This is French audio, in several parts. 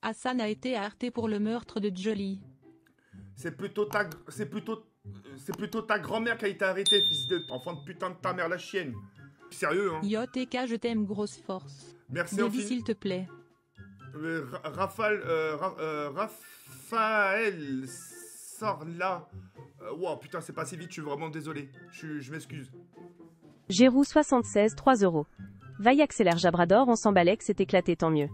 Hassan a été arrêté pour le meurtre de Jolie. C'est plutôt ta grand-mère qui a été arrêtée, fils de... Enfant de putain de ta mère, la chienne. Sérieux, hein. YTK, je t'aime, grosse force. Merci, Baby, s'il te plaît. Raphaël, sors là. Wow, putain, c'est passé vite, je suis vraiment désolé. Je m'excuse. Gérou 76, 3 €. Vaille accélère Jabrador, on s'emballait que c'est éclaté, tant mieux.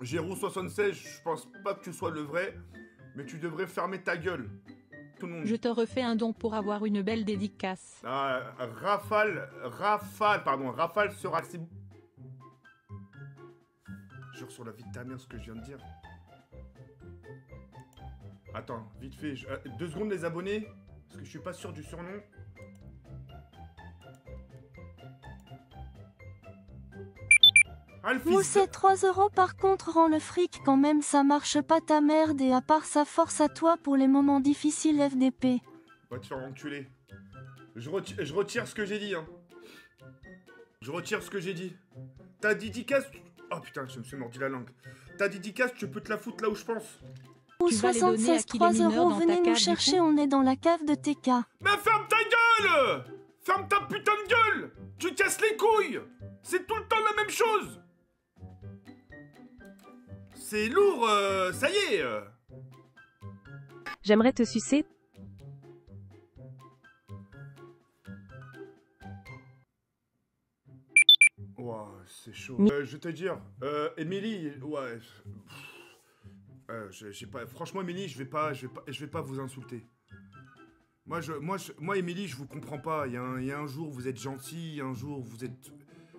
Gérou 76, je pense pas que tu sois le vrai, mais tu devrais fermer ta gueule. Tout le monde. Je te refais un don pour avoir une belle dédicace. Rafale sera... Jure sur la vie de ta mère ce que je viens de dire. Attends, vite fait. 2 secondes les abonnés. Parce que je suis pas sûr du surnom. Ah, le fils Mousset, 3 € par contre rend le fric quand même, ça marche pas ta merde, et à part ça, force à toi pour les moments difficiles FDP. Va te faire enculer. Je retire ce que j'ai dit, hein. Je retire ce que j'ai dit. Ta dédicace... Oh putain, je me suis mordu la langue. Ta dédicace, tu peux te la foutre là où je pense. Ou Tu vas les donner à 76, qui, 3 les mineurs, €, dans ta venez cave, nous du chercher, coup on est dans la cave de TK. Mais ferme ta gueule! Ferme ta putain de gueule! Tu casses les couilles! C'est tout le temps la même chose! C'est lourd, ça y est! J'aimerais te sucer. Ouah, c'est chaud. Je vais te dire, Émilie, ouais... j'ai pas... Franchement, Émilie, je vais pas vous insulter. Moi, Émilie, je vous comprends pas. Il y a un jour, vous êtes gentil, un jour,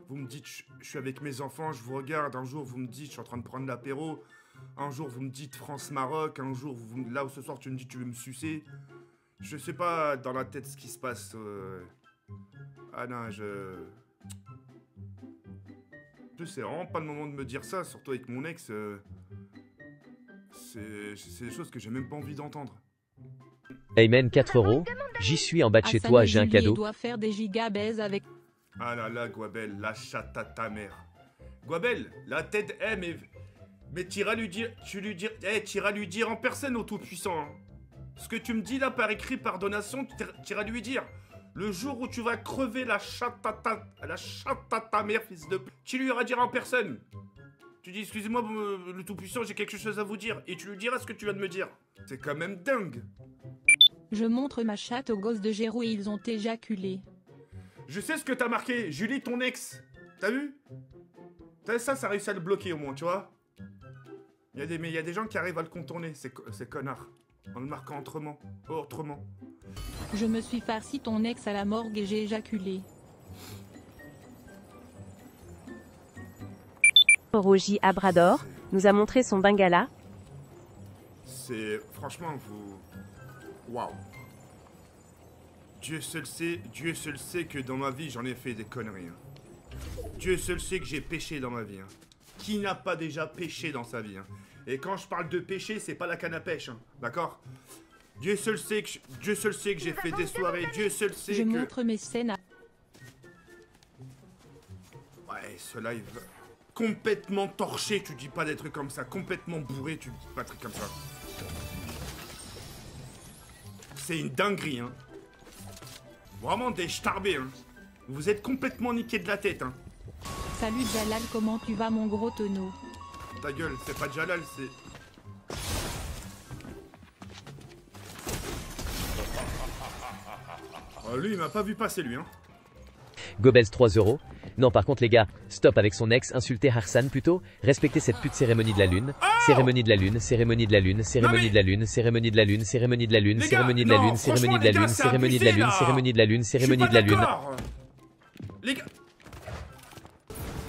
vous me dites, je suis avec mes enfants, je vous regarde, un jour, vous me dites, je suis en train de prendre l'apéro, un jour, vous me dites France-Maroc, un jour, là où ce soir, tu me dis, tu veux me sucer. Je sais pas dans la tête ce qui se passe. Ah non, c'est vraiment pas le moment de me dire ça, surtout avec mon ex. C'est des choses que j'ai même pas envie d'entendre. Amen 4 €. J'y suis en bas de chez Hassan toi, et j'ai un Julie, cadeau. il doit faire des gigabaises avec... Ah là là, Guabel, la chatte à ta mère. Guabel, la tête, mais t'iras lui dire, t'iras lui dire en personne au Tout-Puissant. Hein. Ce que tu me dis là par écrit, par donation, t'iras lui dire. Le jour où tu vas crever la chatte à ta mère, fils de... Tu lui iras dire en personne. Tu dis, excusez-moi, le Tout-Puissant, j'ai quelque chose à vous dire. Et tu lui diras ce que tu viens de me dire. C'est quand même dingue. Je montre ma chatte aux gosses de Gérou et ils ont éjaculé. Je sais ce que t'as marqué, Julie, ton ex. T'as vu? Ça réussit à le bloquer au moins, tu vois? Mais il y a des gens qui arrivent à le contourner, ces connards. En le marquant autrement. Je me suis farci ton ex à la morgue et j'ai éjaculé. Rogi Abrador nous a montré son bengala. C'est... Franchement, vous... Waouh. Dieu seul sait que dans ma vie, j'en ai fait des conneries. Hein. Dieu seul sait que j'ai péché dans ma vie. Hein. Qui n'a pas déjà péché dans sa vie, hein. Et quand je parle de péché, c'est pas la canne à pêche, hein. D'accord? Dieu seul sait que j'ai fait des soirées. Dieu seul sait que... Je montre mes scènes à... Ouais, ce live... Complètement torché, tu dis pas des trucs comme ça. Complètement bourré, tu dis pas des trucs comme ça. C'est une dinguerie, hein. Vraiment des starbés, hein. Vous êtes complètement niqué de la tête, hein. Salut Jalal, comment tu vas mon gros tonneau? Ta gueule, c'est pas Jalal, c'est... Oh, lui, il m'a pas vu passer, lui, hein. Gobels 3 €. Non, par contre, les gars, stop avec son ex, insultez Harsan plutôt. Respectez cette pute cérémonie de la lune. Cérémonie de la lune, cérémonie de la lune, cérémonie de la lune, cérémonie de la lune, cérémonie de la lune, cérémonie de la lune, cérémonie de la lune, cérémonie de la lune, cérémonie de la lune, cérémonie de la lune. Les gars...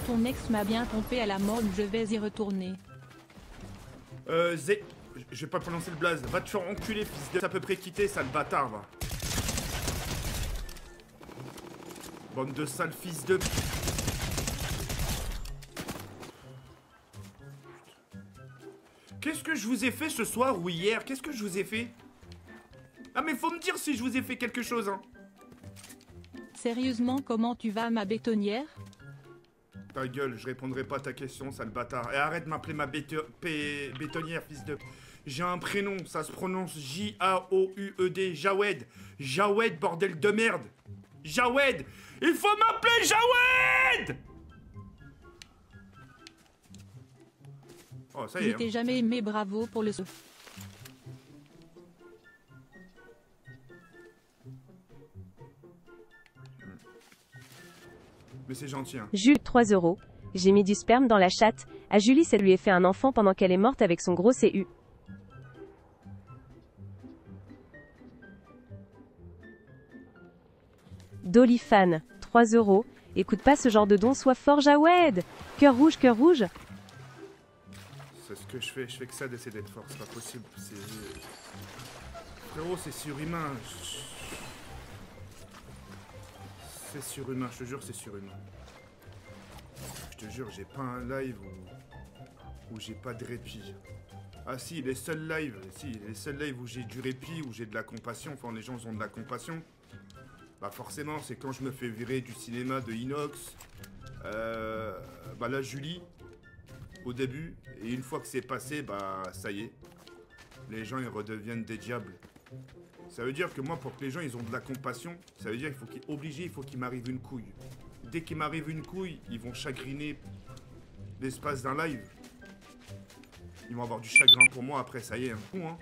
Ton ex m'a bien trompé à la morgue, je vais y retourner. Je vais pas prononcer le blaze. Va te faire enculer, fils de... à peu près quitté, sale bâtard, va. Bande de sales fils de... Qu'est-ce que je vous ai fait ce soir ou hier? Qu'est-ce que je vous ai fait? Ah mais faut me dire si je vous ai fait quelque chose, hein. Sérieusement, comment tu vas ma bétonnière? Ta gueule, je répondrai pas à ta question, sale bâtard. Et arrête de m'appeler ma bétonnière, fils de... J'ai un prénom, ça se prononce J-A-O-U-E-D, Jawed. Jawed, bordel de merde. Jawed. Il faut m'appeler Jawed. Oh, ça y Je est. t'ai jamais aimé, bravo pour le... Mais c'est gentil, hein. Jules, 3 €. J'ai mis du sperme dans la chatte. À Julie, ça lui a fait un enfant pendant qu'elle est morte avec son gros CU. Dolly Fan, 3 €. Écoute pas ce genre de don, sois fort Jawed. Cœur rouge, cœur rouge. C'est ce que je fais que ça d'essayer d'être fort, c'est pas possible. Frérot, c'est surhumain. C'est surhumain, je te jure, c'est surhumain. Je te jure, j'ai pas un live où j'ai pas de répit. Ah si, les seuls lives où j'ai du répit, où j'ai de la compassion, enfin les gens ont de la compassion, bah forcément c'est quand je me fais virer du cinéma de Inox, bah là Julie, au début, et une fois que c'est passé, bah ça y est, les gens ils redeviennent des diables. Ça veut dire que moi, pour que les gens ils ont de la compassion, ça veut dire il faut qu'il m'arrive une couille. Dès qu'il m'arrive une couille, ils vont chagriner l'espace d'un live. Ils vont avoir du chagrin pour moi, après ça y est, un coup, hein.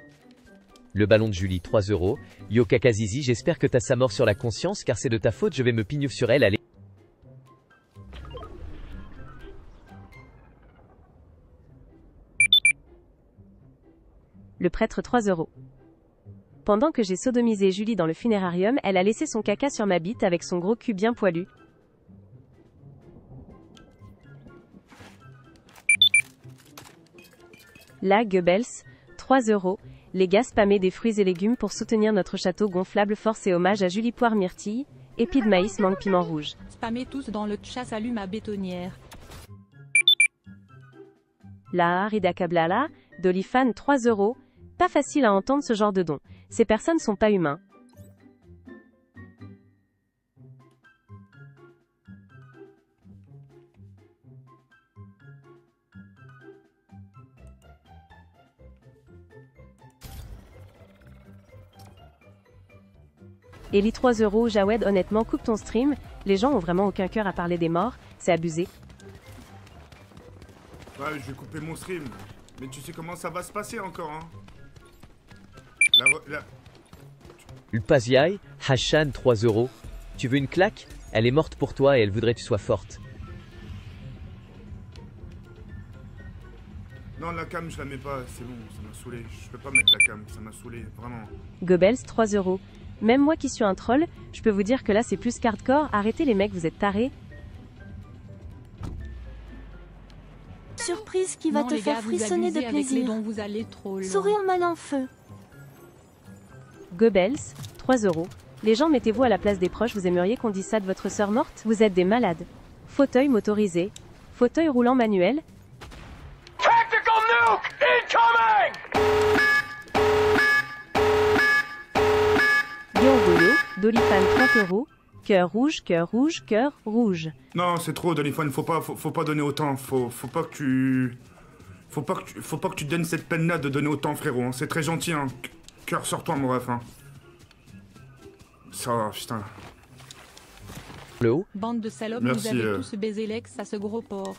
Le ballon de Julie, 3 €. Yo Kakazizi, j'espère que t'as sa mort sur la conscience car c'est de ta faute, je vais me pignouf sur elle, allez. Le prêtre, 3 €. Pendant que j'ai sodomisé Julie dans le funérarium, elle a laissé son caca sur ma bite avec son gros cul bien poilu. La Goebbels, 3 €. Les gars, spammer des fruits et légumes pour soutenir notre château gonflable. Force et hommage à Julie Poire Myrtille. Épi de maïs, mangue, piment rouge. Spammez tous dans le chat, salut ma bétonnière. La Rida Kablala, Dolifan, 3 €. Pas facile à entendre ce genre de don. Ces personnes sont pas humains. Ellie, 3 €. Jawed, honnêtement, coupe ton stream. Les gens ont vraiment aucun cœur à parler des morts. C'est abusé. Ouais, je vais couper mon stream. Mais tu sais comment ça va se passer encore, hein. Le Paziaï, Hashan, 3 €. Tu veux une claque? Elle est morte pour toi et elle voudrait que tu sois forte. Non, la cam, je la mets pas, c'est bon, ça m'a saoulé. Je peux pas mettre la cam, ça m'a saoulé, vraiment. Goebbels, 3 €. Même moi qui suis un troll, je peux vous dire que là c'est plus qu'hardcore. Arrêtez les mecs, vous êtes tarés. Surprise qui va Non, te les faire gars, vous frissonner de abusez avec les plaisir. dons, vous allez trop loin. Sourire malin feu. Goebbels, 3 €. Les gens, mettez-vous à la place des proches, vous aimeriez qu'on dise ça de votre sœur morte? Vous êtes des malades. Fauteuil motorisé. Fauteuil roulant manuel. Tactical nuke incoming! Guillaume Dolifan, 30 €. Cœur rouge, cœur rouge, cœur rouge. Non, c'est trop, Dolifan, faut pas donner autant, faut pas que tu... Faut pas que tu te donnes cette peine-là de donner autant, frérot, hein. C'est très gentil, hein. Cœur sur toi, mon ref, hein. Ça va, putain. Le haut. Bande de salopes, Merci, vous avez tous baisé l'ex à ce gros porc.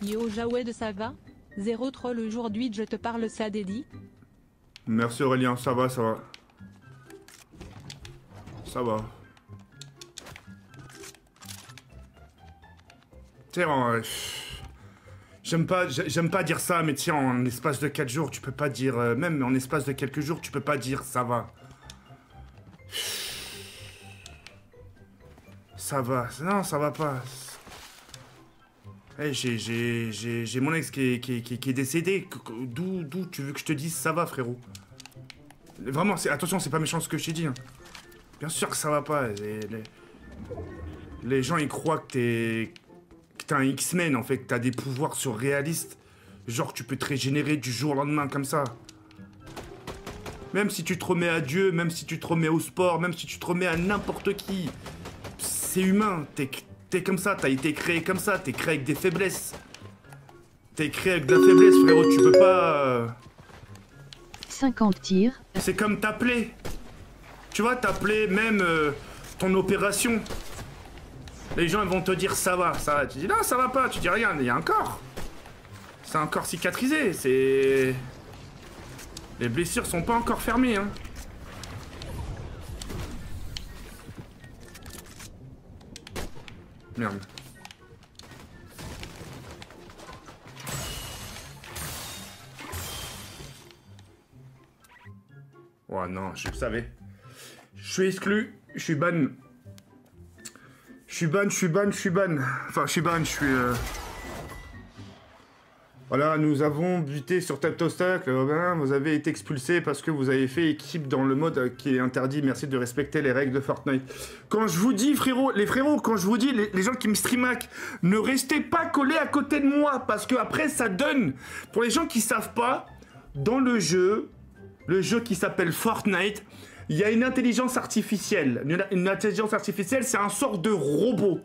Yo Jawed, ça va? Zéro troll aujourd'hui, je te parle, ça dédie. Merci Aurélien, ça va, ça va. Ça va. Tiens, j'aime pas dire ça, mais tiens, en espace de 4 jours, tu peux pas dire... même en espace de quelques jours, tu peux pas dire ça va. Ça va. Non, ça va pas. Hey, j'ai mon ex qui est décédé. D'où tu veux que je te dise ça va, frérot? Vraiment, attention, c'est pas méchant ce que je t'ai dit. Hein. Bien sûr que ça va pas. Les gens, ils croient que t'es un X-Men, en fait, que t'as des pouvoirs surréalistes. Genre, tu peux te régénérer du jour au lendemain, comme ça. Même si tu te remets à Dieu, même si tu te remets au sport, même si tu te remets à n'importe qui. C'est humain. T'es T'es comme ça, t'as été créé comme ça, t'es créé avec des faiblesses. T'es créé avec de la faiblesse, frérot, tu peux pas... 50 tirs. C'est comme t'appeler. Tu vois, t'appeler même ton opération. Les gens ils vont te dire ça va, ça va. Tu dis non, ça va pas, tu dis rien, il y a un corps. C'est encore cicatrisé, c'est... Les blessures sont pas encore fermées, hein. Merde. Oh non, je le savais. Je suis exclu, je suis ban. Je suis ban. Enfin, je suis ban, je suis... Voilà, nous avons buté sur cet obstacle. Vous avez été expulsé parce que vous avez fait équipe dans le mode qui est interdit. Merci de respecter les règles de Fortnite. Quand je vous dis, frérot, quand je vous dis, les gens qui me streamac, ne restez pas collés à côté de moi parce que après ça donne. Pour les gens qui savent pas, dans le jeu qui s'appelle Fortnite, il y a une intelligence artificielle. Une intelligence artificielle, c'est un sort de robot.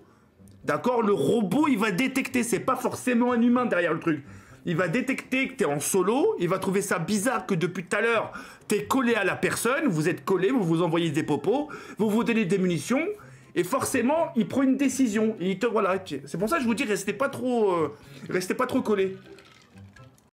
D'accord? Le robot, il va détecter, c'est pas forcément un humain derrière le truc. Il va détecter que t'es en solo, il va trouver ça bizarre que depuis tout à l'heure, t'es collé à la personne, vous êtes collé, vous vous envoyez des popos, vous vous donnez des munitions, et forcément, il prend une décision. Et il te... Voilà, c'est pour ça que je vous dis, restez pas trop collés.